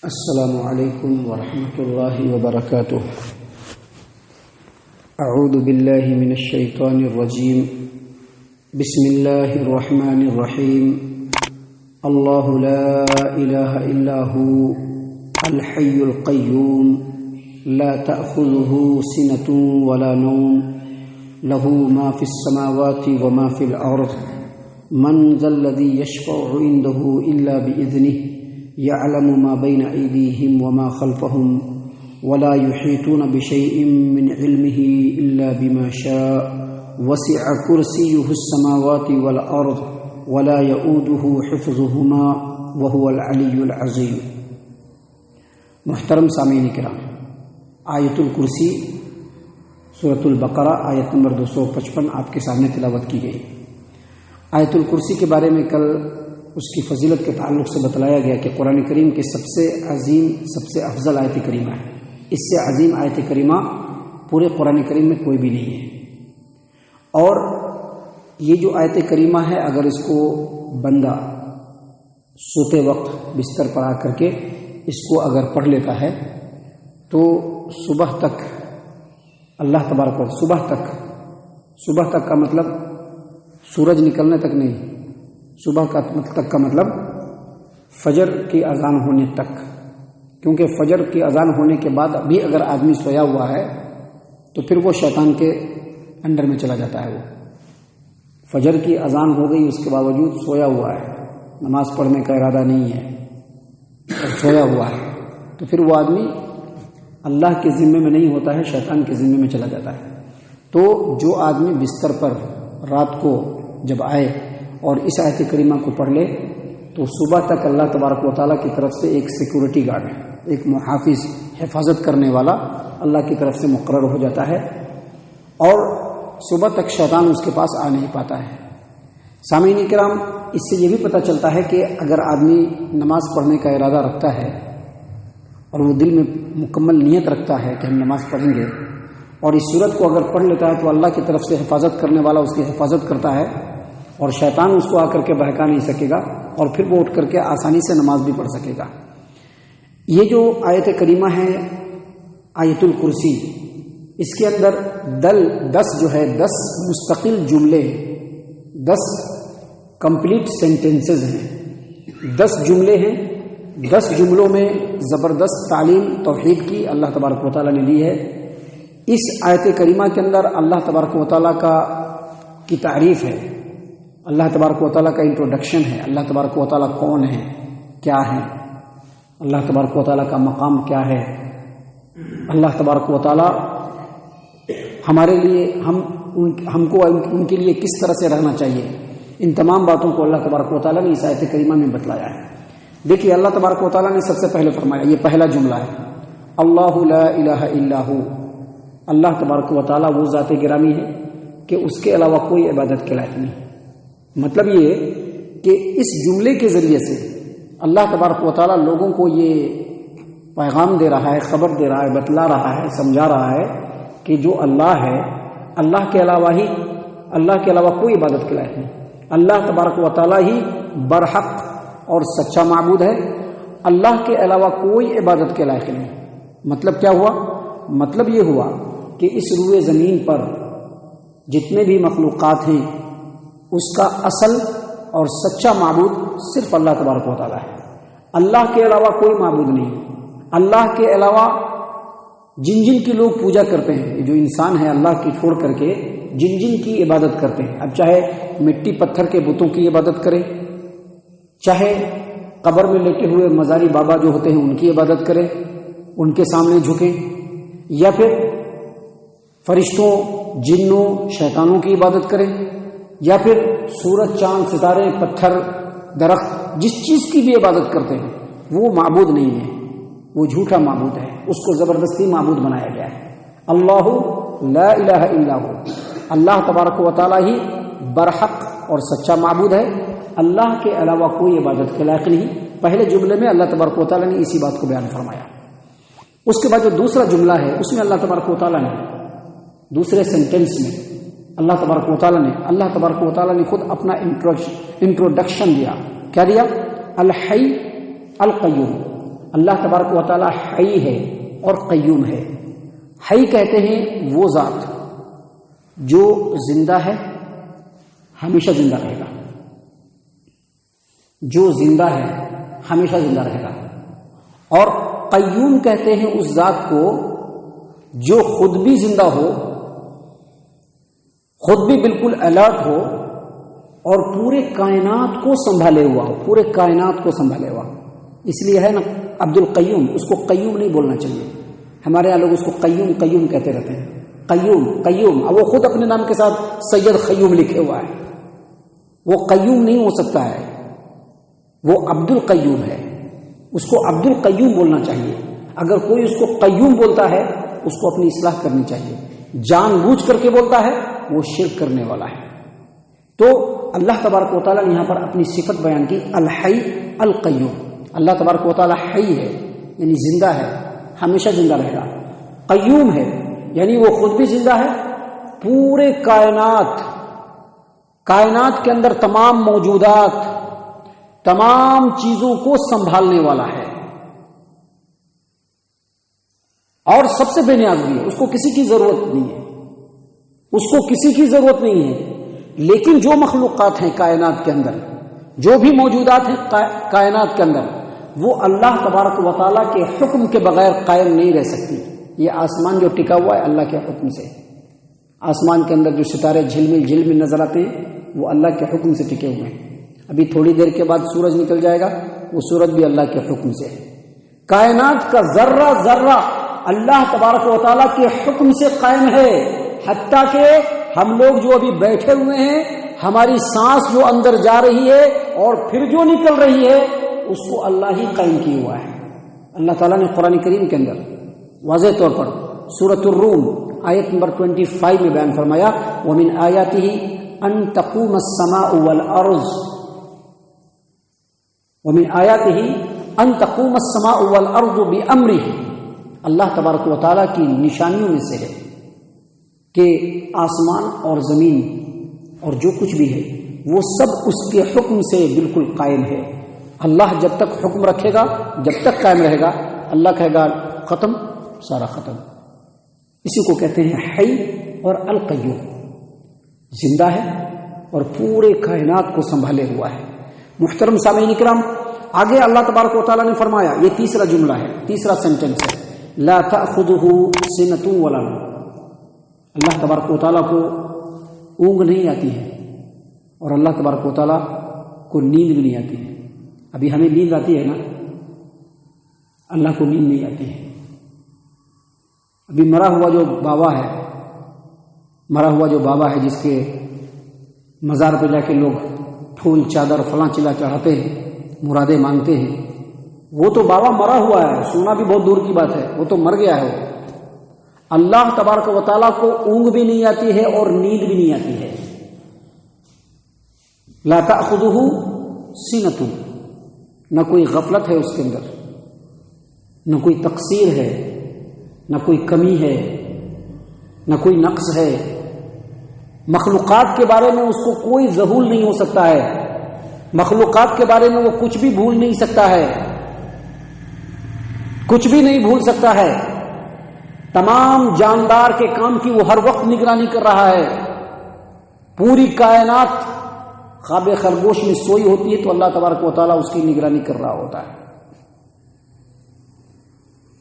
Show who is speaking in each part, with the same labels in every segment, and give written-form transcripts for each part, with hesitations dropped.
Speaker 1: السلام علیکم ورحمۃ اللہ وبرکاتہ۔ اعوذ باللہ من الشیطان الرجیم، بسم اللہ الرحمن الرحیم۔ اللہ لا الہ الا هو الحی القیوم لا تأخذه سنة ولا نوم له ما في السماوات وما في الأرض من ذا الذي يشفع عنده إلا بإذنه يعلم ما بين أيديهم وما خلفهم ولا يحيطون بشيء من علمه إلا بما شاء وسع كرسيه السماوات والأرض ولا يؤوده حفظهما وهو العلي العظيم۔ محترم سامعین کرام، آیت الکرسی سورۃ البقرہ آیت نمبر 255 آپ کے سامنے تلاوت کی گئی۔ آیت الکرسی کے بارے میں کل اس کی فضیلت کے تعلق سے بتلایا گیا کہ قرآن کریم کے سب سے عظیم، سب سے افضل آیت کریمہ ہے۔ اس سے عظیم آیت کریمہ پورے قرآن کریم میں کوئی بھی نہیں ہے۔ اور یہ جو آیت کریمہ ہے، اگر اس کو بندہ سوتے وقت بستر پر آ کر کے اس کو اگر پڑھ لیتا ہے تو صبح تک اللہ تبارک و تعالیٰ صبح تک کا مطلب سورج نکلنے تک نہیں، صبح تک کا مطلب فجر کی اذان ہونے تک، کیونکہ فجر کی اذان ہونے کے بعد بھی اگر آدمی سویا ہوا ہے تو پھر وہ شیطان کے انڈر میں چلا جاتا ہے۔ وہ فجر کی اذان ہو گئی، اس کے باوجود سویا ہوا ہے، نماز پڑھنے کا ارادہ نہیں ہے اور سویا ہوا ہے، تو پھر وہ آدمی اللہ کے ذمے میں نہیں ہوتا ہے، شیطان کے ذمے میں چلا جاتا ہے۔ تو جو آدمی بستر پر رات کو جب آئے اور اس آیت کریمہ کو پڑھ لے تو صبح تک اللہ تبارک و تعالیٰ کی طرف سے ایک سیکورٹی گارڈ ہے، ایک محافظ، حفاظت کرنے والا اللہ کی طرف سے مقرر ہو جاتا ہے، اور صبح تک شیطان اس کے پاس آ نہیں پاتا ہے۔ سامعین کرام، اس سے یہ بھی پتہ چلتا ہے کہ اگر آدمی نماز پڑھنے کا ارادہ رکھتا ہے اور وہ دل میں مکمل نیت رکھتا ہے کہ ہم نماز پڑھیں گے، اور اس صورت کو اگر پڑھ لیتا ہے تو اللہ کی طرف سے حفاظت کرنے والا اس کی حفاظت کرتا ہے اور شیطان اس کو آ کر کے بہکا نہیں سکے گا، اور پھر وہ اٹھ کر کے آسانی سے نماز بھی پڑھ سکے گا۔ یہ جو آیت کریمہ ہے آیت الکرسی، اس کے اندر 10 مستقل جملے، 10 کمپلیٹ سینٹنسز ہیں، 10 جملے ہیں۔ 10 جملوں میں زبردست تعلیم توحید کی اللہ تبارک و تعالیٰ نے دی ہے۔ اس آیت کریمہ کے اندر اللہ تبارک و تعالیٰ کی تعریف ہے، اللہ تبارک و تعالیٰ کا انٹروڈکشن ہے، اللہ تبارک و تعالیٰ کون ہے، کیا ہے، اللہ تبارک و تعالیٰ کا مقام کیا ہے، اللہ تبارک و تعالیٰ ہمارے لیے ہم کو ان کے لیے کس طرح سے رہنا چاہیے، ان تمام باتوں کو اللہ تبارک و تعالیٰ نے اس آیت کریمہ میں بتلایا ہے۔ دیکھیے، اللہ تبارک و تعالیٰ نے سب سے پہلے فرمایا، یہ پہلا جملہ ہے، اللہ لا الہ الا ہو۔ اللہ تبارک و تعالیٰ وہ ذات گرامی ہے کہ اس کے علاوہ کوئی عبادت کے لائق نہیں۔ مطلب یہ کہ اس جملے کے ذریعے سے اللہ تبارک و تعالیٰ لوگوں کو یہ پیغام دے رہا ہے، خبر دے رہا ہے، بتلا رہا ہے، سمجھا رہا ہے کہ جو اللہ ہے، اللہ کے علاوہ کوئی عبادت کے لائق نہیں۔ اللہ تبارک و تعالیٰ ہی برحق اور سچا معبود ہے، اللہ کے علاوہ کوئی عبادت کے لائق نہیں۔ مطلب کیا ہوا؟ مطلب یہ ہوا کہ اس روئے زمین پر جتنے بھی مخلوقات ہیں اس کا اصل اور سچا معبود صرف اللہ تبارک و تعالیٰ ہے، اللہ کے علاوہ کوئی معبود نہیں۔ اللہ کے علاوہ جن کی لوگ پوجا کرتے ہیں، جو انسان ہے اللہ کی چھوڑ کر کے جن کی عبادت کرتے ہیں، اب چاہے مٹی پتھر کے بتوں کی عبادت کریں، چاہے قبر میں لیٹے ہوئے مزاری بابا جو ہوتے ہیں ان کی عبادت کریں، ان کے سامنے جھکیں، یا پھر فرشتوں، جنوں، شیطانوں کی عبادت کریں، یا پھر سورج، چاند، ستارے، پتھر، درخت، جس چیز کی بھی عبادت کرتے ہیں وہ معبود نہیں ہے، وہ جھوٹا معبود ہے، اس کو زبردستی معبود بنایا گیا ہے۔ اللہ لا الہ الا ہو، اللہ تبارک و تعالیٰ ہی برحق اور سچا معبود ہے، اللہ کے علاوہ کوئی عبادت کے لائق نہیں۔ پہلے جملے میں اللہ تبارک و تعالیٰ نے اسی بات کو بیان فرمایا۔ اس کے بعد جو دوسرا جملہ ہے اس میں اللہ تبارک و تعالیٰ نے دوسرے سینٹنس میں اللہ تبارک و تعالیٰ نے خود اپنا انٹروڈکشن دیا۔ کیا دیا؟ الحی القیوم، اللہ تبارک و تعالی حی ہے اور قیوم ہے۔ حی کہتے ہیں وہ ذات جو زندہ ہے، ہمیشہ زندہ رہے گا، جو زندہ ہے ہمیشہ زندہ رہے گا۔ اور قیوم کہتے ہیں اس ذات کو جو خود بھی زندہ ہو، خود بھی بالکل الرٹ ہو اور پورے کائنات کو سنبھالے ہوا ہو، پورے کائنات کو سنبھالے ہوا۔ اس لیے ہے نا عبد القیوم، اس کو قیوم نہیں بولنا چاہیے۔ ہمارے یہاں لوگ اس کو قیوم قیوم کہتے رہتے ہیں، قیوم قیوم۔ اب وہ خود اپنے نام کے ساتھ سید قیوم لکھے ہوا ہے، وہ قیوم نہیں ہو سکتا ہے، وہ عبد القیوم ہے، اس کو عبد القیوم بولنا چاہیے۔ اگر کوئی اس کو قیوم بولتا ہے اس کو اپنی اصلاح کرنی چاہیے، جان بوجھ کر کے بولتا ہے وہ شرک کرنے والا ہے۔ تو اللہ تبارک و تعالیٰ نے یہاں پر اپنی صفت بیان کی، الحی القیوم۔ اللہ تبارک و تعالیٰ حی ہے یعنی زندہ ہے، ہمیشہ زندہ رہے گا۔ قیوم ہے یعنی وہ خود بھی زندہ ہے، پورے کائنات کے اندر تمام موجودات، تمام چیزوں کو سنبھالنے والا ہے، اور سب سے بے نیاز بھی ہے، اس کو کسی کی ضرورت نہیں ہے، اس کو کسی کی ضرورت نہیں ہے۔ لیکن جو مخلوقات ہیں کائنات کے اندر، جو بھی موجودات ہیں کائنات کے اندر، وہ اللہ تبارک و تعالیٰ کے حکم کے بغیر قائم نہیں رہ سکتی۔ یہ آسمان جو ٹکا ہوا ہے اللہ کے حکم سے، آسمان کے اندر جو ستارے جھلمل نظر آتے ہیں وہ اللہ کے حکم سے ٹکے ہوئے ہیں۔ ابھی تھوڑی دیر کے بعد سورج نکل جائے گا، وہ سورج بھی اللہ کے حکم سے ہے۔ کائنات کا ذرہ ذرہ اللہ تبارک و تعالیٰ کے حکم سے قائم ہے، حتیٰ کہ ہم لوگ جو ابھی بیٹھے ہوئے ہیں، ہماری سانس جو اندر جا رہی ہے اور پھر جو نکل رہی ہے اس کو اللہ ہی قائم کیا ہوا ہے۔ اللہ تعالیٰ نے قرآن کریم کے اندر واضح طور پر سورۃ الروم آیت نمبر 25 میں بیان فرمایا، وَمِنْ آیَاتِهِ أَن تَقُومَ السَّمَاءُ وَالْأَرْضُ، وَمِنْ آیَاتِهِ أَن تَقُومَ السَّمَاءُ وَالْأَرْضُ بِأَمْرِهِ، اللہ تبارک و تعالیٰ کی نشانیوں میں سے ہے کہ آسمان اور زمین اور جو کچھ بھی ہے وہ سب اس کے حکم سے بالکل قائم ہے۔ اللہ جب تک حکم رکھے گا، جب تک قائم رہے گا، اللہ کہے گا ختم، سارا ختم۔ اسی کو کہتے ہیں حی اور القیوم، زندہ ہے اور پورے کائنات کو سنبھالے ہوا ہے۔ محترم سامعین اکرام، آگے اللہ تبارک و تعالیٰ نے فرمایا، یہ تیسرا جملہ ہے، تیسرا سینٹنس ہے، لا تأخذہ سنۃ ولا نوم۔ اللہ تبارک و تعالیٰ کو اونگ نہیں آتی ہے اور اللہ تبارک و تعالیٰ کو نیند بھی نہیں آتی ہے۔ ابھی ہمیں نیند آتی ہے نا، اللہ کو نیند نہیں آتی ہے۔ ابھی مرا ہوا جو بابا ہے جس کے مزار پہ جا کے لوگ پھول چادر فلاں چلا چڑھاتے ہیں، مرادیں مانگتے ہیں، وہ تو بابا مرا ہوا ہے، سونا بھی بہت دور کی بات ہے، وہ تو مر گیا ہے۔ اللہ تبارک و تعالیٰ کو اونگ بھی نہیں آتی ہے اور نیند بھی نہیں آتی ہے۔ لا تأخذہ سنۃ، نہ کوئی غفلت ہے اس کے اندر، نہ کوئی تقصیر ہے، نہ کوئی کمی ہے، نہ کوئی نقص ہے۔ مخلوقات کے بارے میں اس کو کوئی ذہول نہیں ہو سکتا ہے، مخلوقات کے بارے میں وہ کچھ بھی بھول نہیں سکتا ہے، کچھ بھی نہیں بھول سکتا ہے۔ تمام جاندار کے کام کی وہ ہر وقت نگرانی کر رہا ہے۔ پوری کائنات خواب خرگوش میں سوئی ہوتی ہے تو اللہ تبارک و تعالیٰ اس کی نگرانی کر رہا ہوتا ہے۔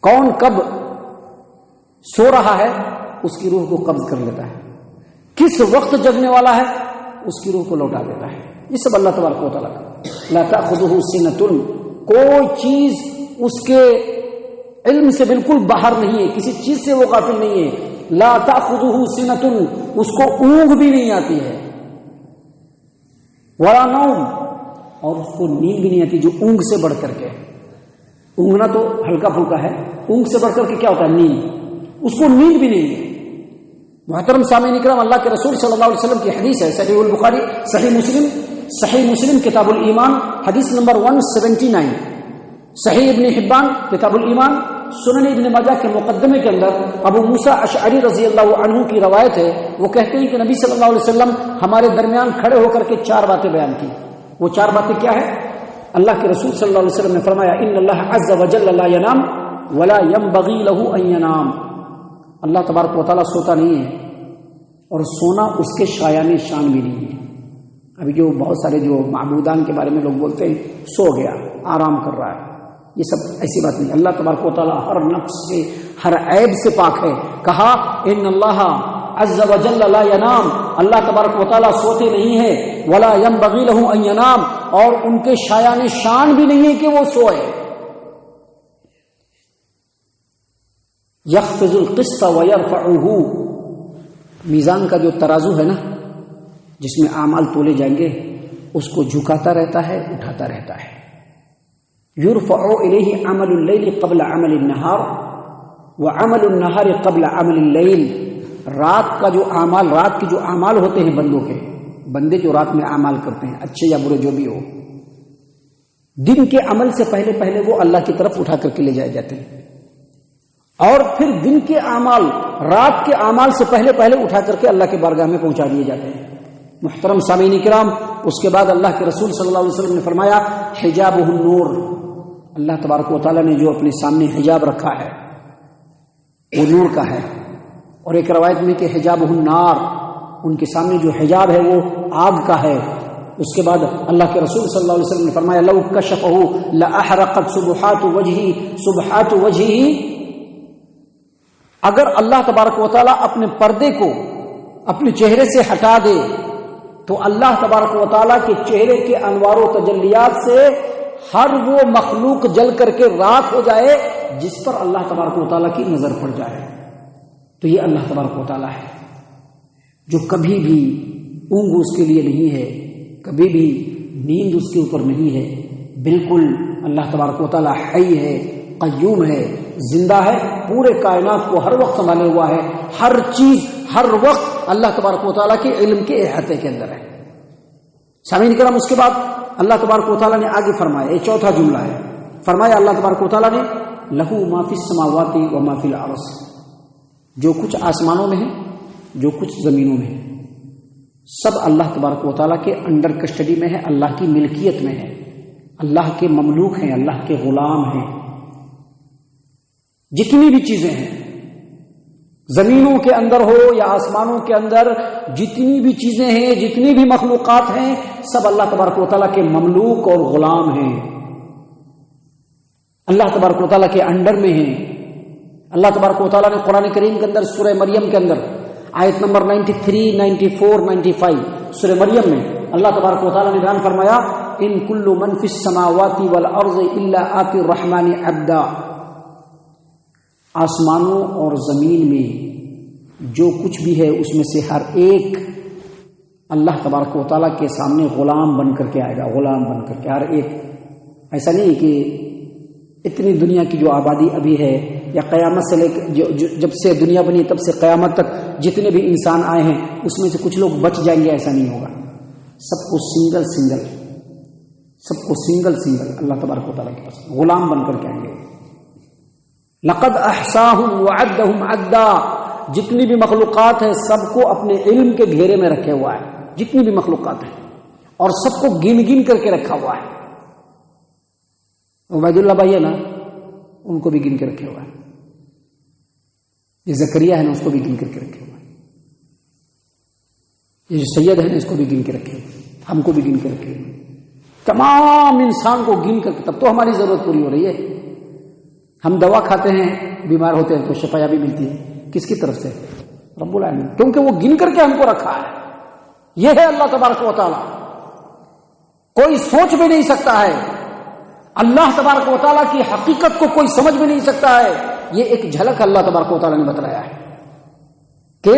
Speaker 1: کون کب سو رہا ہے اس کی روح کو قبض کر لیتا ہے، کس وقت جگنے والا ہے اس کی روح کو لوٹا دیتا ہے۔ یہ سب اللہ تبارک و تعالیٰ کا۔ لا تأخذہ سنۃ، کوئی چیز اس کے علم سے بالکل باہر نہیں ہے، کسی چیز سے وہ غافل نہیں ہے۔ لا تأخذہ سنۃ، اس کو اونگ بھی نہیں آتی ہے، ولا نوم، اور اس کو نیند بھی نہیں آتی، جو اونگ سے بڑھ کر کے۔ اونگنا تو ہلکا پھلکا ہے، اونگ سے بڑھ کر کے کیا ہوتا ہے؟ نیند۔ اس کو نیند بھی نہیں ہے۔ محترم سامعین اکرام، اللہ کے رسول صلی اللہ علیہ وسلم کی حدیث ہے، صحیح البخاری، صحیح مسلم کتاب الایمان حدیث نمبر 179، صحیح ابن حبان کتاب الایمان، سنن ابن ماجہ کے مقدمے کے اندر ابو موسیٰ اشعری رضی اللہ عنہ کی روایت ہے۔ وہ کہتے ہیں کہ نبی صلی اللہ علیہ وسلم ہمارے درمیان کھڑے ہو کر کے 4 باتیں بیان کی۔ وہ 4 باتیں کیا ہے؟ اللہ کے رسول صلی اللہ علیہ وسلم نے فرمایا ان اللہ عز وجل لا ینام ولا ينبغي له ان ينام، اللہ تبارک و تعالیٰ سوتا نہیں ہے اور سونا اس کے شایان شان بھی نہیں ہے۔ ابھی جو بہت سارے جو معبودان کے بارے میں لوگ بولتے ہیں سو گیا، آرام کر رہا ہے، یہ سب ایسی بات نہیں۔ اللہ تبارک و تعالیٰ ہر نقص سے، ہر عیب سے پاک ہے۔ کہا ان اللہ عز وجل لا ینام، اللہ تبارک و تعالیٰ سوتے نہیں ہے، ولا ينبغي له ان ينام، اور ان کے شایان شان بھی نہیں ہے کہ وہ سوئے۔ یخفض القسط ویرفعہ، میزان کا جو ترازو ہے نا جس میں اعمال تولے جائیں گے اس کو جھکاتا رہتا ہے، اٹھاتا رہتا ہے۔ یرفع الیہ عمل اللیل قبل عمل النہار وعمل النہار قبل عمل اللیل، رات کا جو اعمال، رات کے جو اعمال ہوتے ہیں بندوں کے، بندے جو رات میں اعمال کرتے ہیں اچھے یا برے جو بھی ہو، دن کے عمل سے پہلے پہلے وہ اللہ کی طرف اٹھا کر کے لے جائے جاتے ہیں، اور پھر دن کے اعمال رات کے اعمال سے پہلے پہلے اٹھا کر کے اللہ کے بارگاہ میں پہنچا دیے جاتے ہیں۔ محترم سامعین کرام، اس کے بعد اللہ کے رسول صلی اللہ علیہ وسلم نے فرمایا حجابہ النور، اللہ تبارک و تعالیٰ نے جو اپنے سامنے حجاب رکھا ہے وہ نور کا ہے، اور ایک روایت میں کہ حجابہ النار، ان کے سامنے جو حجاب ہے وہ آگ کا ہے۔ اس کے بعد اللہ کے رسول صلی اللہ علیہ وسلم نے فرمایا لو کشفہ لاحرقت سبحات وجہہ، اگر اللہ تبارک و تعالیٰ اپنے پردے کو اپنے چہرے سے ہٹا دے تو اللہ تبارک و تعالیٰ کے چہرے کے انوار و تجلیات سے ہر وہ مخلوق جل کر کے راکھ ہو جائے جس پر اللہ تبارک و تعالیٰ کی نظر پڑ جائے۔ تو یہ اللہ تبارک و تعالیٰ ہے جو کبھی بھی اونگ اس کے لیے نہیں ہے، کبھی بھی نیند اس کے اوپر نہیں ہے، بالکل اللہ تبارک و تعالیٰ حی ہے، قیوم ہے، زندہ ہے، پورے کائنات کو ہر وقت سنبھالے ہوا ہے، ہر چیز ہر وقت اللہ تبارک و تعالیٰ کے علم کے احاطے کے اندر ہے۔ سامعین کرام، اس کے بعد اللہ تبارک و تعالیٰ نے آگے فرمایا، یہ چوتھا جملہ ہے، فرمایا اللہ تبارک و تعالیٰ نے لہو ما فی السماوات و ما فی الارض، جو کچھ آسمانوں میں ہے، جو کچھ زمینوں میں ہے، سب اللہ تبارک و تعالیٰ کے انڈر کسٹڈی میں ہے، اللہ کی ملکیت میں ہے، اللہ کے مملوک ہیں، اللہ کے غلام ہیں۔ جتنی بھی چیزیں ہیں زمینوں کے اندر ہو یا آسمانوں کے اندر، جتنی بھی چیزیں ہیں، جتنی بھی مخلوقات ہیں، سب اللہ تبارک و تعالیٰ کے مملوک اور غلام ہیں، اللہ تبارک و تعالیٰ کے انڈر میں ہیں۔ اللہ تبارک و تعالیٰ نے قرآن کریم کے اندر سورہ مریم کے اندر آیت نمبر 93، 94، 95 سورہ مریم میں اللہ تبارک و تعالیٰ نے بیان فرمایا ان کل من فی السماوات والارض الا آتی الرحمن عبدا، آسمانوں اور زمین میں جو کچھ بھی ہے اس میں سے ہر ایک اللہ تبارک و تعالیٰ کے سامنے غلام بن کر کے آئے گا، غلام بن کر کے ہر ایک۔ ایسا نہیں کہ اتنی دنیا کی جو آبادی ابھی ہے یا قیامت سے لے کر جب سے دنیا بنی تب سے قیامت تک جتنے بھی انسان آئے ہیں اس میں سے کچھ لوگ بچ جائیں گے، ایسا نہیں ہوگا، سب کو سنگل سنگل، سب کو سنگل سنگل اللہ تبارک و تعالیٰ کے پاس غلام بن کر کے آئیں گے۔ لقد احصاهم وعدهم عدا، جتنی بھی مخلوقات ہیں سب کو اپنے علم کے گھیرے میں رکھے ہوا ہے، جتنی بھی مخلوقات ہیں، اور سب کو گن گن کر کے رکھا ہوا ہے۔ عبید اللہ بھائی ہے نا، ان کو بھی گن کے رکھے ہوا ہے، یہ زکریا ہے نا اس کو بھی گن کر کے رکھے ہوا ہے، یہ جو سید ہے نا اس کو بھی گن کے رکھے ہوئے، ہم کو بھی گن کے رکھے ہوئے، تمام انسان کو گن کر کے، تب تو ہماری ضرورت پوری ہو رہی ہے۔ ہم دوا کھاتے ہیں، بیمار ہوتے ہیں تو شفا بھی ملتی ہے، کس کی طرف سے؟ رب العالمین، کیونکہ وہ گن کر کے ہم کو رکھا ہے۔ یہ ہے اللہ تبارک و تعالیٰ، کوئی سوچ بھی نہیں سکتا ہے، اللہ تبارک و تعالیٰ کی حقیقت کو کوئی سمجھ بھی نہیں سکتا ہے۔ یہ ایک جھلک اللہ تبارک و تعالیٰ نے بتلایا ہے کہ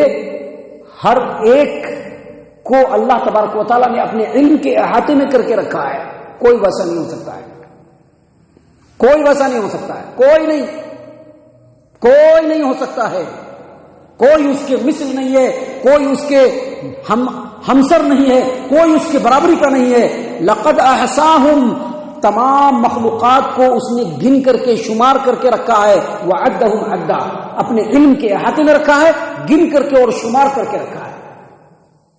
Speaker 1: ہر ایک کو اللہ تبارک و تعالیٰ نے اپنے علم کے احاطے میں کر کے رکھا ہے، کوئی ویسا نہیں ہو سکتا ہے، کوئی ویسا نہیں ہو سکتا ہے، کوئی نہیں ہو سکتا ہے، کوئی اس کے مثل نہیں ہے، کوئی اس کے ہمسر نہیں ہے، کوئی اس کے برابری کا نہیں ہے۔ لقد احصاہم، تمام مخلوقات کو اس نے گن کر کے شمار کر کے رکھا ہے، وعدہم عدا، اپنے علم کے احاطے میں رکھا ہے، گن کر کے اور شمار کر کے رکھا ہے۔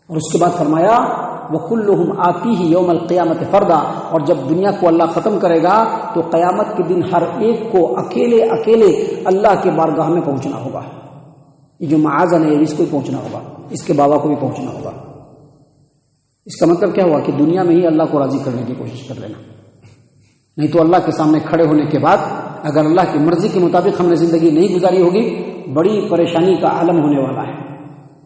Speaker 1: اور اس کے بعد فرمایا وَكُلُّهُمْ آتِيهِ يَوْمَ الْقِيَامَةِ فَرْدًا، اور جب دنیا کو اللہ ختم کرے گا تو قیامت کے دن ہر ایک کو اکیلے اکیلے اللہ کے بارگاہ میں پہنچنا ہوگا. یہ جو معاذن ہے اس کو بھی پہنچنا ہوگا، اس کے بابا کو بھی پہنچنا ہوگا. اس کا مطلب کیا ہوا کہ دنیا میں ہی اللہ کو راضی کرنے کی کوشش کر لینا، نہیں تو اللہ کے سامنے کھڑے ہونے کے بعد اگر اللہ کی مرضی کے مطابق ہم نے زندگی نہیں گزاری ہوگی، بڑی پریشانی کا عالم ہونے والا ہے،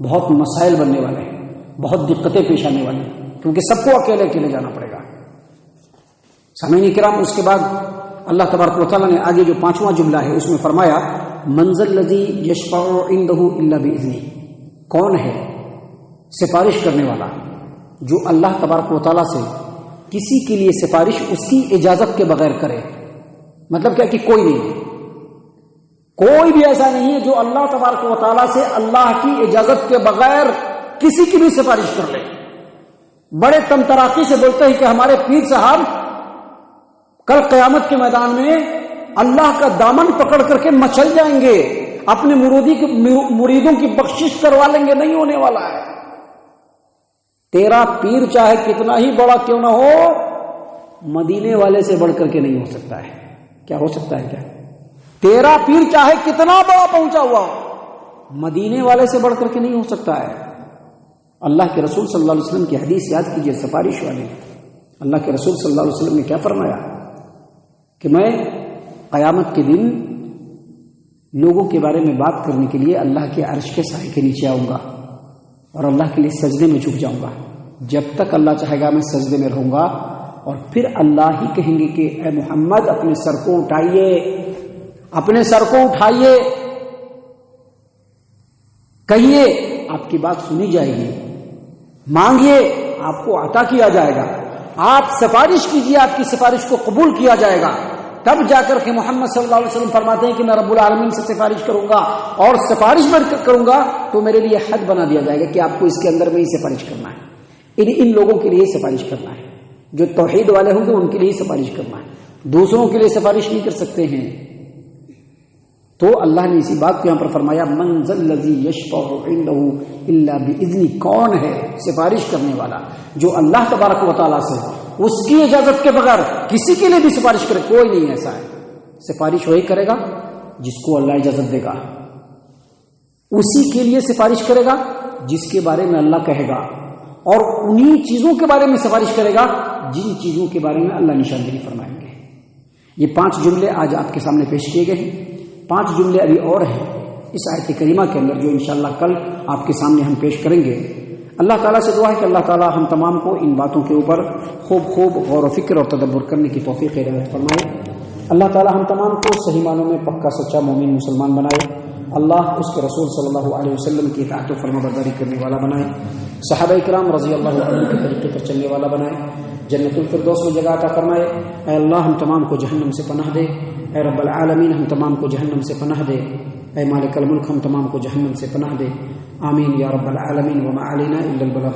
Speaker 1: بہت مسائل بننے والے ہیں، بہت دقتیں پیش آنے والی ہیں، کیونکہ سب کو اکیلے اکیلے جانا پڑے گا. سامعین کرام، اس کے بعد اللہ تبارک و تعالیٰ نے آگے جو 5واں جملہ ہے اس میں فرمایا من ذا الذی یشفع عنده الا باذنہ، کون ہے سفارش کرنے والا جو اللہ تبارک و تعالیٰ سے کسی کے لیے سفارش اس کی اجازت کے بغیر کرے. مطلب کیا کہ کوئی نہیں ہے، کوئی بھی ایسا نہیں ہے جو اللہ تبارک و تعالیٰ سے اللہ کی اجازت کے بغیر کسی کی بھی سفارش کر لے. بڑے تم تراقی سے بولتے ہیں کہ ہمارے پیر صاحب کل قیامت کے میدان میں اللہ کا دامن پکڑ کر کے مچل جائیں گے، اپنے مریدوں کی بخشش کروا لیں گے. نہیں ہونے والا ہے. تیرا پیر چاہے کتنا ہی بڑا کیوں نہ ہو، مدینے والے سے بڑھ کر کے نہیں ہو سکتا ہے. کیا ہو سکتا ہے؟ کیا تیرا پیر چاہے کتنا بڑا پہنچا ہوا ہو، مدینے والے سے بڑھ کر کے نہیں ہو سکتا ہے. اللہ کے رسول صلی اللہ علیہ وسلم کی حدیث یاد کیجئے، سفارش والے. اللہ کے رسول صلی اللہ علیہ وسلم نے کیا فرمایا کہ میں قیامت کے دن لوگوں کے بارے میں بات کرنے کے لیے اللہ کے عرش کے سائے کے نیچے آؤں گا اور اللہ کے لیے سجدے میں جھک جاؤں گا. جب تک اللہ چاہے گا میں سجدے میں رہوں گا، اور پھر اللہ ہی کہیں گے کہ اے محمد اپنے سر کو اٹھائیے، اپنے سر کو اٹھائیے، کہیے آپ کی بات سنی جائے گی، مانگیے آپ کو عطا کیا جائے گا، آپ سفارش کیجیے آپ کی سفارش کو قبول کیا جائے گا. تب جا کر کے محمد صلی اللہ علیہ وسلم فرماتے ہیں کہ میں رب العالمین سے سفارش کروں گا، اور سفارش میں کروں گا تو میرے لیے حد بنا دیا جائے گا کہ آپ کو اس کے اندر میں ہی سفارش کرنا ہے. ان لوگوں کے لیے سفارش کرنا ہے، جو توحید والے ہوں گے ان کے لیے سفارش کرنا ہے، دوسروں کے لیے سفارش نہیں کر سکتے ہیں. تو اللہ نے اسی بات کو یہاں پر فرمایا من ذا الذی یشفع عنده الا باذنہ، کون ہے سفارش کرنے والا جو اللہ تبارک و تعالیٰ سے اس کی اجازت کے بغیر کسی کے لیے بھی سفارش کرے. کوئی نہیں ایسا ہے. سفارش وہی کرے گا جس کو اللہ اجازت دے گا، اسی کے لیے سفارش کرے گا جس کے بارے میں اللہ کہے گا، اور انہی چیزوں کے بارے میں سفارش کرے گا جن چیزوں کے بارے میں اللہ نشاندہی فرمائیں گے. یہ 5 جملے آج آپ کے سامنے پیش کیے گئے ہیں. 5 جملے ابھی اور ہیں اس آیت کریمہ کے اندر جو انشاءاللہ کل آپ کے سامنے ہم پیش کریں گے. اللہ تعالیٰ سے دعا ہے کہ اللہ تعالیٰ ہم تمام کو ان باتوں کے اوپر خوب غور و فکر اور تدبر کرنے کی توفیق عنایت فرمائے. اللہ تعالیٰ ہم تمام کو صحیح معنوں میں پکا سچا مومن مسلمان بنائے. اللہ اس کے رسول صلی اللہ علیہ وسلم کی اطاعت و فرما برداری کرنے والا بنائے. صحابہ کرام رضی اللہ عنہ کے طریقے پر چلنے والا بنائے. جنت الفردوس میں جگہ عطا فرمائے. اے اللہ ہم تمام کو جہنم سے پناہ دے. اے رب العالمین ہم تمام کو جہنم سے پناہ دے. اے مالک الملک ہم تمام کو جہنم سے پناہ دے. آمین یا رب العالمین. وما علینا الا البلاغ.